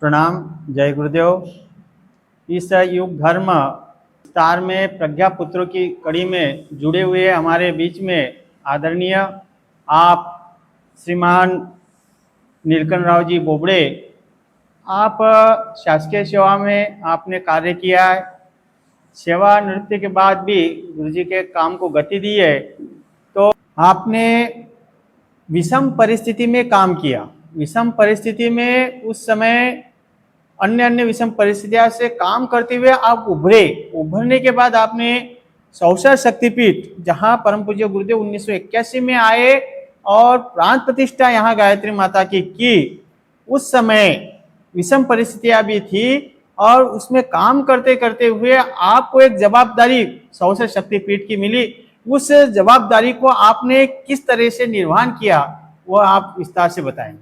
प्रणाम। जय गुरुदेव। इस युग धर्म विस्तार में प्रज्ञा पुत्रों की कड़ी में जुड़े हुए हमारे बीच में आदरणीय आप श्रीमान नीलकंठ राव जी बोबड़े, आप शासकीय सेवा में आपने कार्य किया है। सेवा नृत्य के बाद भी गुरुजी के काम को गति दी है। तो आपने विषम परिस्थिति में काम किया। विषम परिस्थिति में उस समय अन्य विषम परिस्थितियों से काम करते हुए आप उभरे। उभरने के बाद आपने सौसर शक्तिपीठ, जहां परम पूज्य गुरुदेव 1981 में आए और प्राण प्रतिष्ठा यहाँ गायत्री माता की उस समय विषम परिस्थितियां भी थी और उसमें काम करते करते हुए आपको एक जवाबदारी सौसर शक्तिपीठ की मिली। उस जवाबदारी को आपने किस तरह से निर्वहन किया, वो आप विस्तार से बताएं।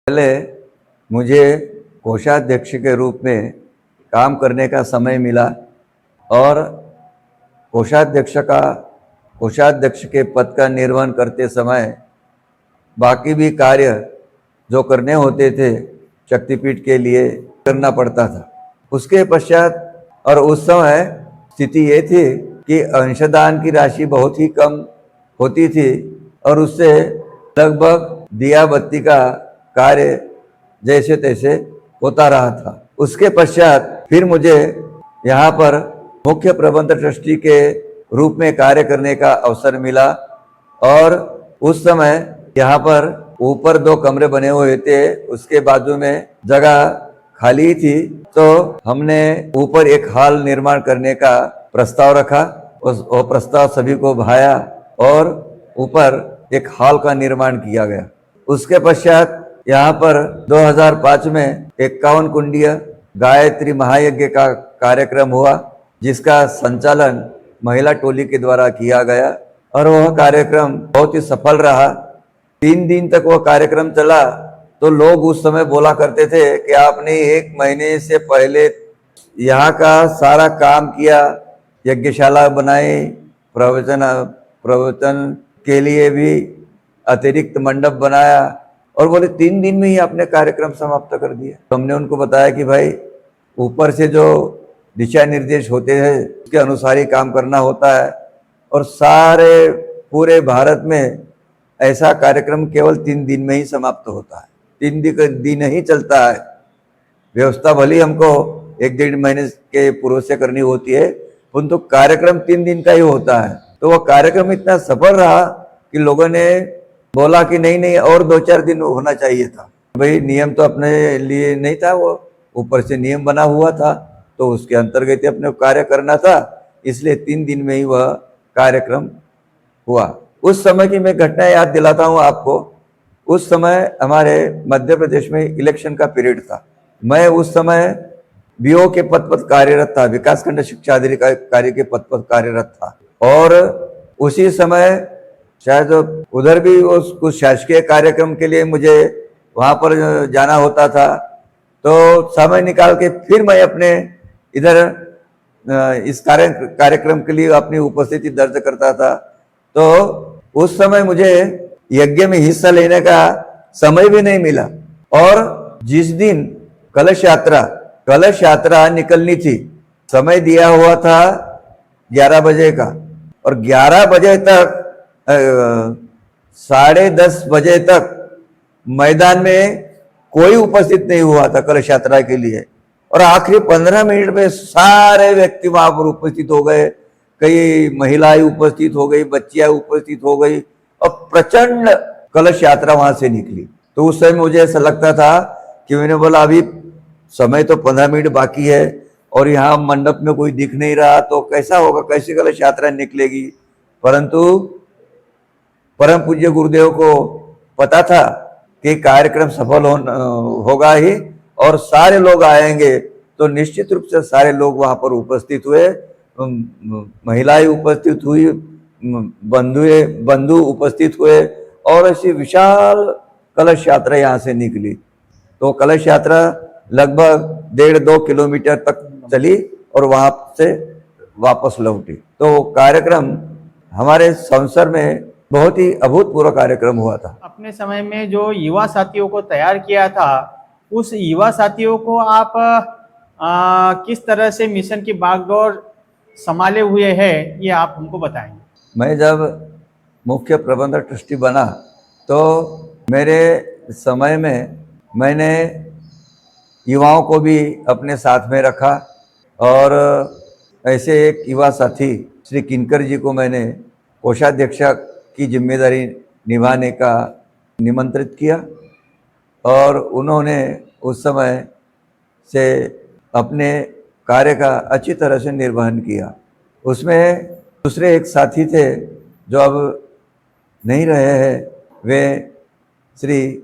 पहले मुझे कोषाध्यक्ष के रूप में काम करने का समय मिला और कोषाध्यक्ष के पद का निर्वहन करते समय बाकी भी कार्य जो करने होते थे शक्तिपीठ के लिए करना पड़ता था। उसके पश्चात और उस समय स्थिति ये थी कि अंशदान की राशि बहुत ही कम होती थी और उससे लगभग दिया बत्ती का कार्य जैसे तैसे होता रहा था। उसके पश्चात फिर मुझे यहाँ पर मुख्य प्रबंध ट्रस्टी के रूप में कार्य करने का अवसर मिला और उस समय यहाँ पर ऊपर 2 कमरे बने हुए थे, उसके बाजू में जगह खाली थी, तो हमने ऊपर एक हॉल निर्माण करने का प्रस्ताव रखा। वो प्रस्ताव सभी को भाया और ऊपर एक हॉल का निर्माण किया गया। उसके पश्चात यहाँ पर 2005 में 51 कुंडीय गायत्री महायज्ञ का कार्यक्रम हुआ, जिसका संचालन महिला टोली के द्वारा किया गया और वह कार्यक्रम बहुत ही सफल रहा। 3 दिन तक वह कार्यक्रम चला। तो लोग उस समय बोला करते थे कि आपने 1 महीने से पहले यहाँ का सारा काम किया, यज्ञशाला बनाई, प्रवचन के लिए भी अतिरिक्त मंडप बनाया और बोले 3 दिन में ही आपने कार्यक्रम समाप्त कर दिया। तो हमने उनको बताया कि भाई ऊपर से जो दिशा निर्देश होते हैं उसके अनुसार ही काम करना होता है और सारे पूरे भारत में ऐसा कार्यक्रम केवल 3 दिन में ही समाप्त होता है। 3 दिन ही चलता है। व्यवस्था भली हमको 1-1.5 महीने के पूर्व से करनी होती है, परंतु कार्यक्रम 3 दिन का ही होता है। तो वह कार्यक्रम इतना सफल रहा कि लोगों ने बोला कि नहीं और 2-4 दिन होना चाहिए था। भाई नियम तो अपने लिए नहीं था, वो ऊपर से नियम बना हुआ था, तो उसके अंतर्गत अपने कार्य करना था, इसलिए 3 दिन में ही वह कार्यक्रम हुआ। उस समय की मैं घटना याद दिलाता हूँ आपको। उस समय हमारे मध्य प्रदेश में इलेक्शन का पीरियड था। मैं उस समय बीओ के पद पर कार्यरत था, विकासखंड शिक्षा अधिकारी के पद पर कार्यरत था और उसी समय शायद उधर भी कुछ शासकीय कार्यक्रम के लिए मुझे वहां पर जाना होता था। तो समय निकाल के फिर मैं अपने इधर इस कार्यक्रम के लिए अपनी उपस्थिति दर्ज करता था। तो उस समय मुझे यज्ञ में हिस्सा लेने का समय भी नहीं मिला और जिस दिन कलश यात्रा निकलनी थी, समय दिया हुआ था 11 बजे का और 11 बजे तक 10:30 बजे तक मैदान में कोई उपस्थित नहीं हुआ था कलश यात्रा के लिए और आखिरी 15 मिनट में सारे व्यक्ति वहां पर उपस्थित हो गए। कई महिलाएं उपस्थित हो गई, बच्चियां उपस्थित हो गई और प्रचंड कलश यात्रा वहां से निकली। तो उस समय मुझे ऐसा लगता था कि मैंने बोला अभी समय तो 15 मिनट बाकी है और यहाँ मंडप में कोई दिख नहीं रहा, तो कैसा होगा, कैसी कलश यात्रा निकलेगी। परंतु परम पूज्य गुरुदेव को पता था कि कार्यक्रम सफल होगा ही और सारे लोग आएंगे, तो निश्चित रूप से सारे लोग वहां पर उपस्थित हुए। महिलाएं उपस्थित हुई, बंधु उपस्थित हुए और ऐसी विशाल कलश यात्रा यहाँ से निकली। तो कलश यात्रा लगभग 1.5-2 किलोमीटर तक चली और वहां से वापस लौटी। तो कार्यक्रम हमारे संवत्सर में बहुत ही अभूतपूर्व कार्यक्रम हुआ था। अपने समय में जो युवा साथियों को तैयार किया था, उस युवा साथियों को आप किस तरह से मिशन की बागडोर संभाले हुए हैं, ये आप हमको बताएंगे। मैं जब मुख्य प्रबंधक ट्रस्टी बना तो मेरे समय में मैंने युवाओं को भी अपने साथ में रखा और ऐसे एक युवा साथी श्री किनकर जी को मैंने कोषाध्यक्ष की जिम्मेदारी निभाने का निमंत्रित किया और उन्होंने उस समय से अपने कार्य का अच्छी तरह से निर्वहन किया। उसमें दूसरे एक साथी थे जो अब नहीं रहे हैं, वे श्री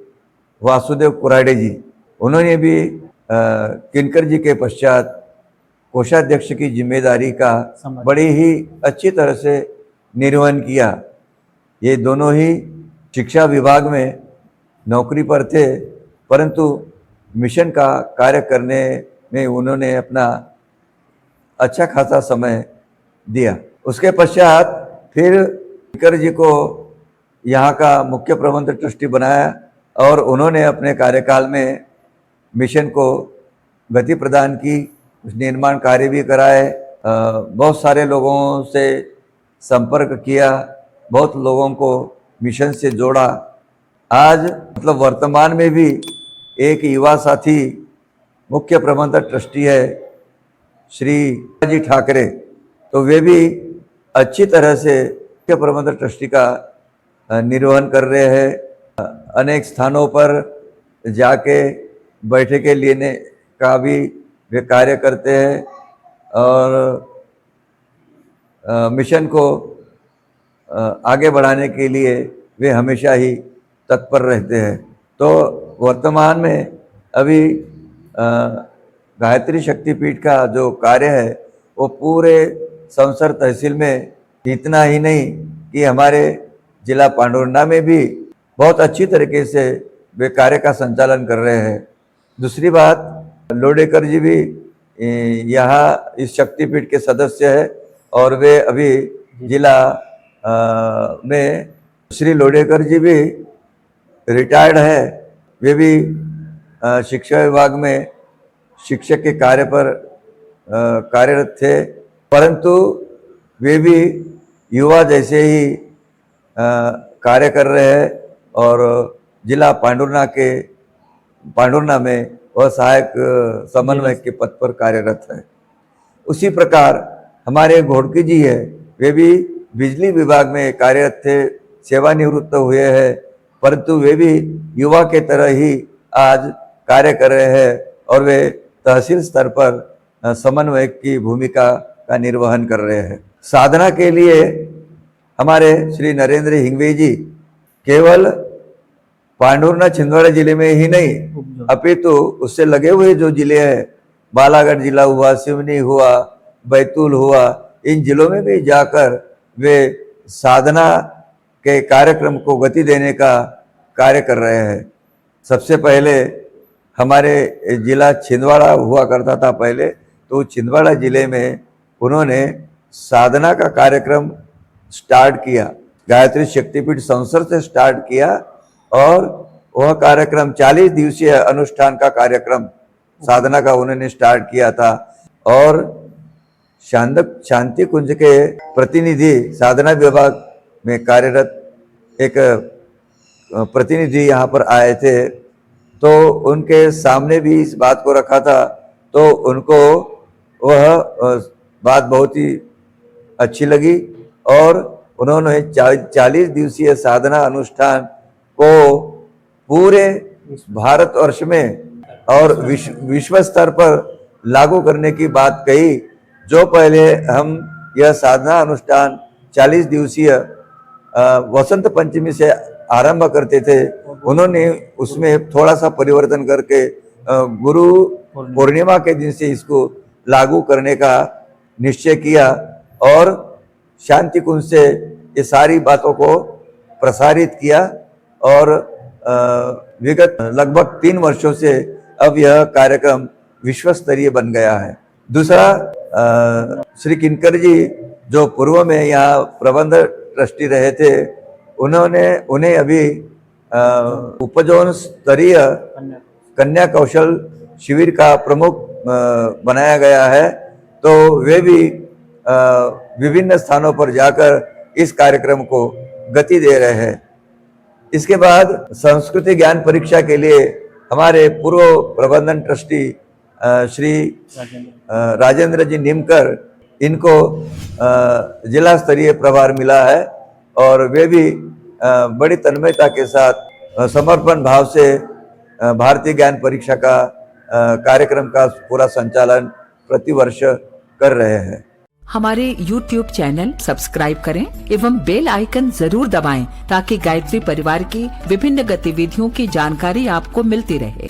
वासुदेव कुराडे जी। उन्होंने भी किनकर जी के पश्चात कोषाध्यक्ष की जिम्मेदारी का बड़ी ही अच्छी तरह से निर्वहन किया। ये दोनों ही शिक्षा विभाग में नौकरी पर थे, परंतु मिशन का कार्य करने में उन्होंने अपना अच्छा खासा समय दिया। उसके पश्चात फिर किनकर जी को यहाँ का मुख्य प्रबंधक ट्रस्टी बनाया और उन्होंने अपने कार्यकाल में मिशन को गति प्रदान की, निर्माण कार्य भी कराए, बहुत सारे लोगों से संपर्क किया, बहुत लोगों को मिशन से जोड़ा। आज मतलब वर्तमान में भी एक युवा साथी मुख्य प्रबंधक ट्रस्टी है श्री जी ठाकरे, तो वे भी अच्छी तरह से मुख्य प्रबंधक ट्रस्टी का निर्वहन कर रहे हैं। अनेक स्थानों पर जाके बैठकें लेने का भी वे कार्य करते हैं और मिशन को आगे बढ़ाने के लिए वे हमेशा ही तत्पर रहते हैं। तो वर्तमान में अभी गायत्री शक्तिपीठ का जो कार्य है वो पूरे संवत्सर तहसील में इतना ही नहीं कि हमारे जिला पांडुरना में भी बहुत अच्छी तरीके से वे कार्य का संचालन कर रहे हैं। दूसरी बात, लोडेकर जी भी यहाँ इस शक्तिपीठ के सदस्य है और वे अभी जिला में श्री लोडेकर जी भी रिटायर्ड है। वे भी शिक्षा विभाग में शिक्षक के कार्य पर कार्यरत थे, परंतु वे भी युवा जैसे ही कार्य कर रहे हैं और जिला पांडुरना में वह सहायक समन्वयक के पद पर कार्यरत है। उसी प्रकार हमारे घोड़की जी है, वे भी बिजली विभाग में कार्यरत थे, सेवानिवृत्त हुए हैं, परंतु वे भी युवा के तरह ही आज कार्य कर रहे हैं और वे तहसील स्तर पर समन्वयक की भूमिका का निर्वहन कर रहे हैं। साधना के लिए हमारे श्री नरेंद्र हिंगवे जी केवल पांडुरना छिंदवाड़ा जिले में ही नहीं अपितु उससे लगे हुए जो जिले हैं, बालाघाट जिला हुआ, सिवनी हुआ, बैतूल हुआ, इन जिलों में भी जाकर वे साधना के कार्यक्रम को गति देने का कार्य कर रहे हैं। सबसे पहले हमारे जिला छिंदवाड़ा हुआ करता था पहले, तो छिंदवाड़ा जिले में उन्होंने साधना का कार्यक्रम स्टार्ट किया, गायत्री शक्तिपीठ संवत्सर से स्टार्ट किया और वह कार्यक्रम 40 दिवसीय अनुष्ठान का कार्यक्रम साधना का उन्होंने स्टार्ट किया था। और शांति कुंज के प्रतिनिधि साधना विभाग में कार्यरत एक प्रतिनिधि यहाँ पर आए थे, तो उनके सामने भी इस बात को रखा था, तो उनको वह बात बहुत ही अच्छी लगी और उन्होंने 40 दिवसीय साधना अनुष्ठान को पूरे भारतवर्ष में और विश्व स्तर पर लागू करने की बात कही। जो पहले हम यह साधना अनुष्ठान 40 दिवसीय वसंत पंचमी से आरंभ करते थे, उन्होंने उसमें थोड़ा सा परिवर्तन करके गुरु पूर्णिमा के दिन से इसको लागू करने का निश्चय किया और शांति कुंज से ये सारी बातों को प्रसारित किया और विगत लगभग 3 वर्षों से अब यह कार्यक्रम विश्व स्तरीय बन गया है। दूसरा, श्री किनकर जी जो पूर्व में यहाँ प्रबंध ट्रस्टी रहे थे, उन्हें अभी उपजोन स्तरीय कन्या कौशल शिविर का प्रमुख बनाया गया है। तो वे भी विभिन्न स्थानों पर जाकर इस कार्यक्रम को गति दे रहे हैं। इसके बाद संस्कृति ज्ञान परीक्षा के लिए हमारे पूर्व प्रबंधन ट्रस्टी श्री राजेंद्र जी निमकर, इनको जिला स्तरीय प्रभार मिला है और वे भी बड़ी तन्मयता के साथ समर्पण भाव से भारतीय ज्ञान परीक्षा का कार्यक्रम का पूरा संचालन प्रतिवर्ष कर रहे हैं। हमारे YouTube चैनल सब्सक्राइब करें एवं बेल आइकन जरूर दबाएं ताकि गायत्री परिवार की विभिन्न गतिविधियों की जानकारी आपको मिलती रहे।